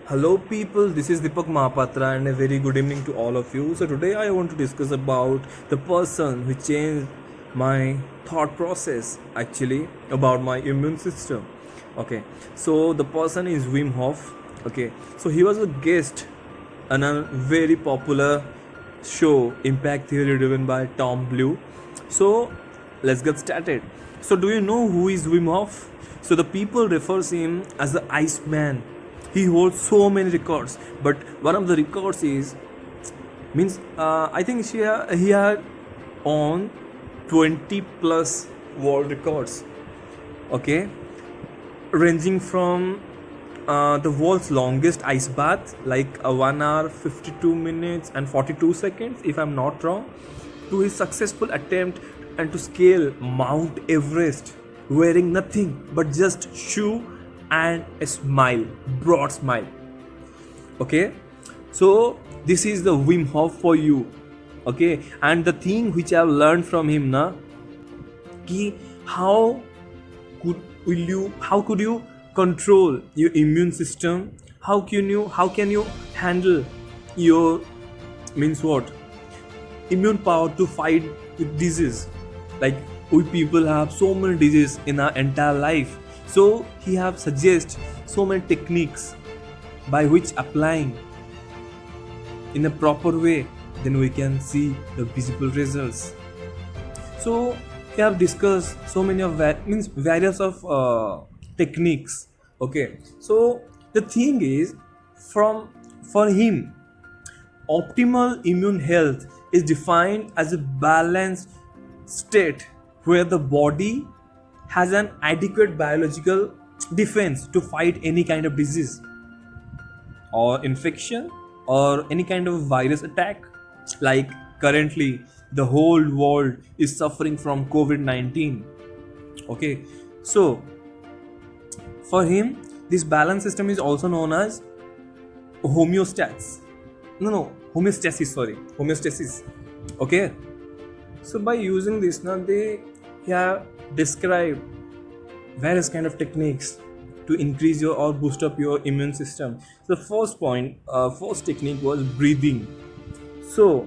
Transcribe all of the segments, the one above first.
Hello, people. This is Deepak Mahapatra, and a very good evening to all of you. So, today I want to discuss about the person who changed my thought process actually about my immune system. Okay, so the person is Wim Hof. Okay, so he was a guest on a very popular show, Impact Theory, driven by Tom Blue. So, let's get started. So, do you know who is Wim Hof? So, the people refers him as the Iceman. He holds so many records, but one of the records is means I think he had on 20 plus world records. Okay, ranging from the world's longest ice bath, like a 1 hour 52 minutes and 42 seconds, if I'm not wrong, to his successful attempt and to scale Mount Everest wearing nothing but just shoe and a smile, broad smile. Okay, so this is the Wim Hof for you. Okay, and the thing which I've learned from him, na, ki how how could you control your immune system? How can you handle your means what immune power to fight with disease? Like, we people have so many diseases in our entire life, so he have suggest so many techniques by which applying in a proper way, then we can see the visible results. So we have discussed so many of means various of techniques. Okay, so the thing is, from for him, optimal immune health is defined as a balanced state where the body has an adequate biological defense to fight any kind of disease or infection or any kind of virus attack. Like, currently the whole world is suffering from COVID-19. Okay, so for him, this balance system is also known as homeostasis. No, homeostasis, sorry, homeostasis. Okay, so by using this, now they have described various kind of techniques to increase your or boost up your immune system. So the first technique was breathing. So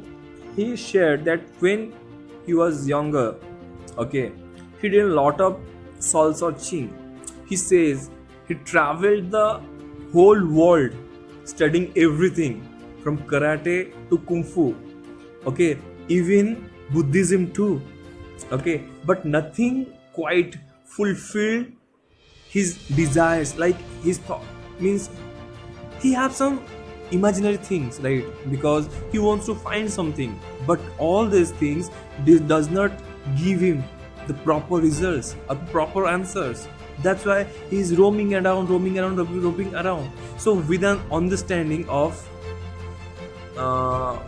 he shared that when he was younger, okay, he did a lot of soul searching. He says he traveled the whole world studying everything from karate to kung fu. Okay, even Buddhism too. Okay, but nothing quite fulfilled his desires. Like, his thought means he have some imaginary things, right? Because he wants to find something, but all these things, this does not give him the proper results or proper answers. That's why he's roaming around. So with an understanding of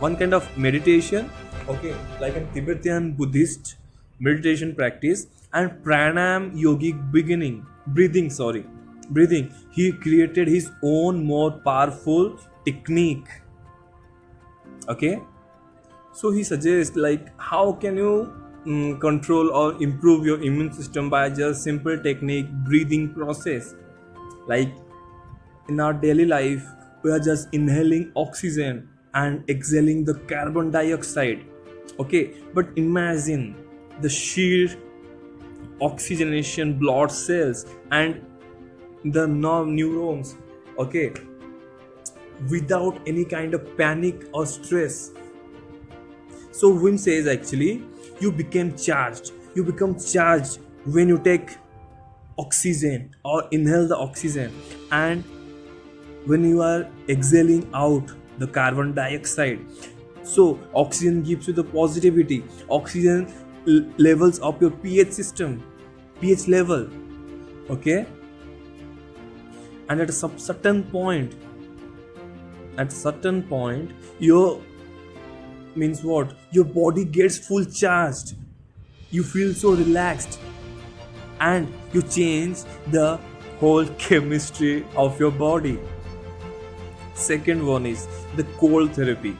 one kind of meditation, okay, like a Tibetan Buddhist meditation practice, and pranayam yogic breathing, he created his own more powerful technique. Okay, so he suggests, like, how can you control or improve your immune system by just simple technique breathing process. Like, in our daily life, we are just inhaling oxygen and exhaling the carbon dioxide. Okay, but imagine the sheer oxygenation blood cells and the nerve neurons, okay, without any kind of panic or stress. So Wim says, actually, you become charged when you take oxygen or inhale the oxygen, and when you are exhaling out the carbon dioxide. So oxygen gives you the positivity. Oxygen levels up your pH level. Okay, and at a certain point, your means what, your body gets full charged, you feel so relaxed, and you change the whole chemistry of your body. Second one is the cold therapy.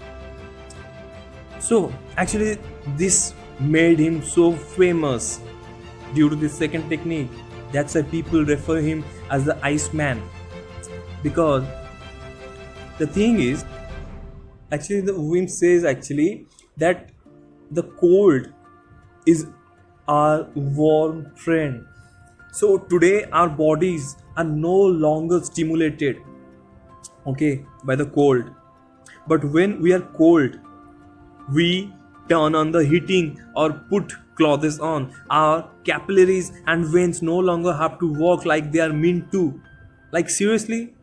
So actually, this made him so famous due to the second technique. That's why people refer him as the Iceman, because The thing is, actually, the Wim says actually that the cold is our warm friend. So today our bodies are no longer stimulated, okay, by the cold. But when we are cold, we turn on the heating or put clothes on. Our capillaries and veins no longer have to work like they are meant to. Like seriously,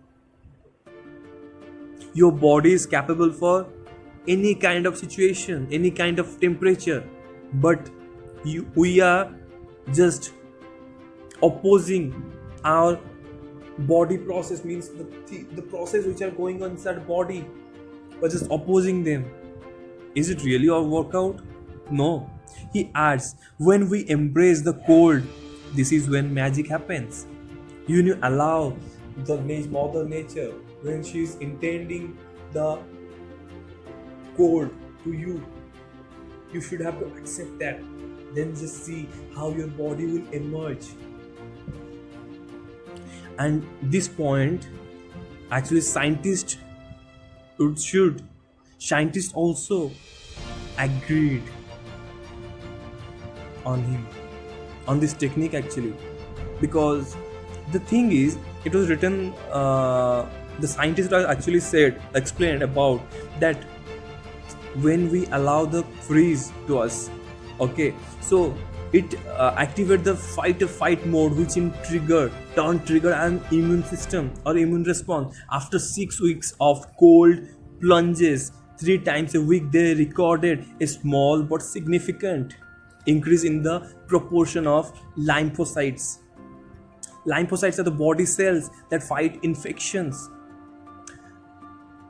your body is capable for any kind of situation, any kind of temperature, but we are just opposing our body process, means the process which are going on inside body, we're just opposing them. Is it really our workout? No. He adds, when we embrace the cold, this is when magic happens. You allow the mother nature, when she is intending the cold to you, you should have to accept that. Then just see how your body will emerge. And this point, actually, scientists also agreed on him, on this technique actually, because the thing is, it was written, the scientists actually explained about that when we allow the freeze to us, okay, so it activate the fight or fight mode, which in trigger an immune system or immune response. After 6 weeks of cold plunges 3 times a week, they recorded a small but significant increase in the proportion of lymphocytes. Lymphocytes are the body cells that fight infections.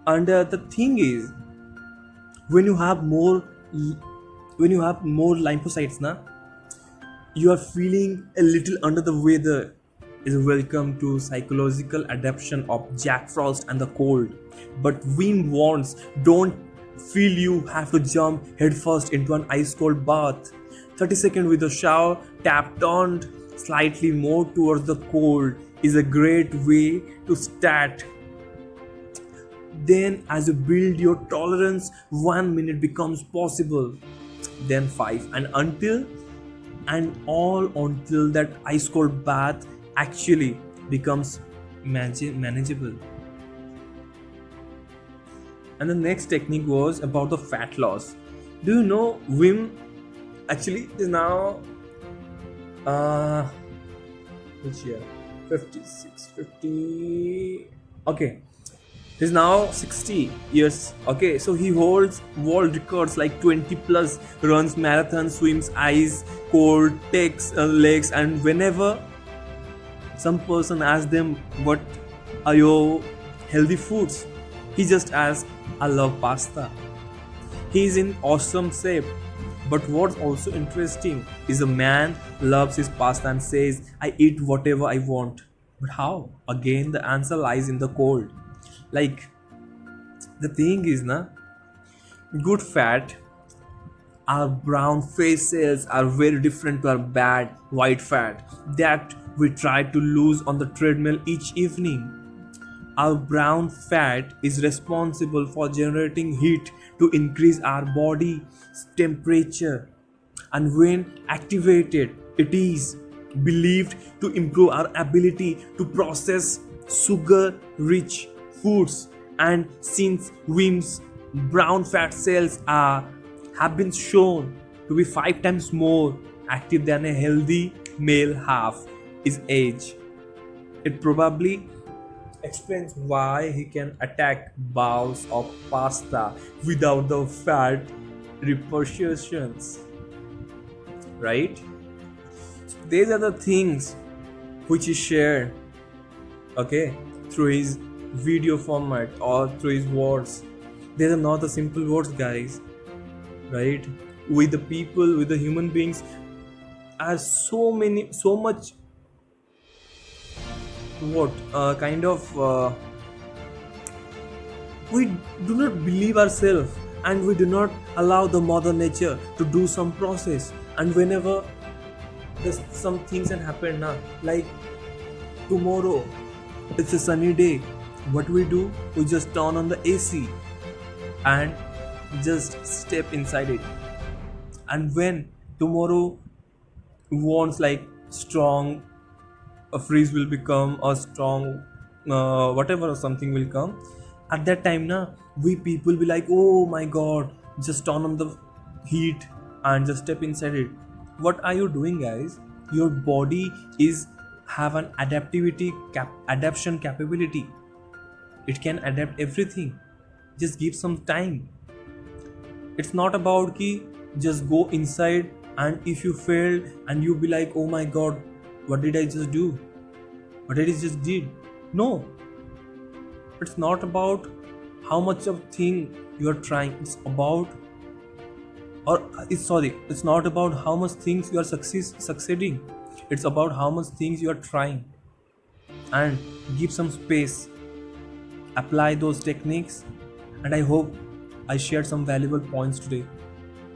And the thing is, when you have more lymphocytes, you are feeling a little under the weather, is welcome to psychological adaptation of Jack Frost and the cold. But Wim warns, don't feel you have to jump headfirst into an ice cold bath. 30 seconds with a shower tap turned slightly more towards the cold is a great way to start. Then as you build your tolerance, 1 minute becomes possible, then 5, and until that ice cold bath actually becomes manageable. And the next technique was about the fat loss. Do you know Wim actually is now which year? 50. Okay, he's now 60 years. Okay, so he holds world records like 20 plus, runs marathon, swims ice cold, takes legs, and whenever some person asks them what are your healthy foods, he just asks, I love pasta. He is in awesome shape. But what's also interesting is a man loves his pasta and says, I eat whatever I want. But how? Again, the answer lies in the cold. Like, the thing is, good fat, our brown face cells are very different to our bad white fat that we try to lose on the treadmill each evening. Our brown fat is responsible for generating heat to increase our body's temperature, and when activated, it is believed to improve our ability to process sugar-rich foods. And since Wim's brown fat cells have been shown to be 5 times more active than a healthy male half his age, it probably explains why he can attack bowls of pasta without the fat repercussions, right? So these are the things which he shared, okay, through his video format or through his words. These are not the simple words, guys, right? With the people, with the human beings, are so much we do not believe ourselves, and we do not allow the mother nature to do some process. And whenever there's some things that happen now, like tomorrow it's a sunny day, What we just turn on the AC and just step inside it. And when tomorrow wants like strong, a freeze will become a strong, whatever or something will come, at that time na, we people be like, oh my god, just turn on the heat and just step inside it. What are you doing, guys? Your body is have an adaptation capability. It can adapt everything. Just give some time. It's not about ki just go inside, and if you fail and you be like, oh my god, what did I just do? What did I just did? No, it's not about how much of thing you are trying. It's about, or it's sorry, it's not about how much things you are succeeding. It's about how much things you are trying. And give some space, apply those techniques. And I hope I shared some valuable points today.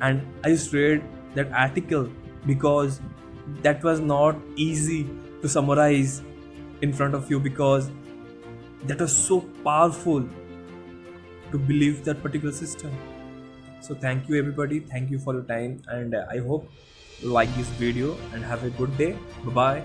And I just read that article because that was not easy to summarize in front of you, because that was so powerful to believe that particular system. So thank you everybody, thank you for your time, and I hope you like this video and have a good day. Bye bye.